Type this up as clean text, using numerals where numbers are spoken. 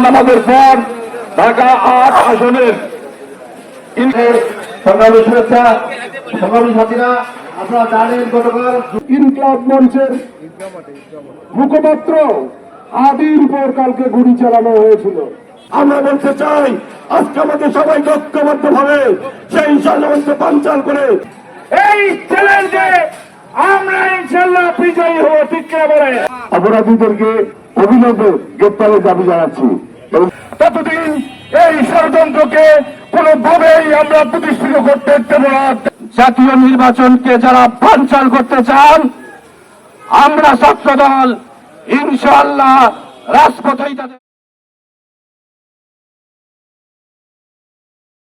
আমাদের পর ঢাকা ৮ আসনের সংগ্রামী শুভেচ্ছা। সংগ্রামী সাথীরা, আপনারা জানেন গতকাল ইনকলাব মঞ্চের মুখপাত্র আদির উপর কালকে গুলি চালানো হয়েছিল। আমরা বলতে চাই, আজকে আমাদের সবাই ঐক্যবদ্ধ ভাবে সেই ষড়যন্ত্র পাঞ্চাল করে এই চ্যালেঞ্জে আমরা ইনশাআল্লাহ বিজয়ী হব। ঠিক করে বলে অপরাধীদেরকে অবিলম্বে গ্রেপ্তারের দাবি জানাচ্ছি। ততদিন এই ষড়যন্ত্রকে কোনোভাবেই আমরা প্রতিষ্ঠিত করতে দেব না। জাতীয় নির্বাচনকে যারা বানচাল করতে চান, আমরা ছাত্রদল ইনশাআল্লাহ রাজপথেই তাদের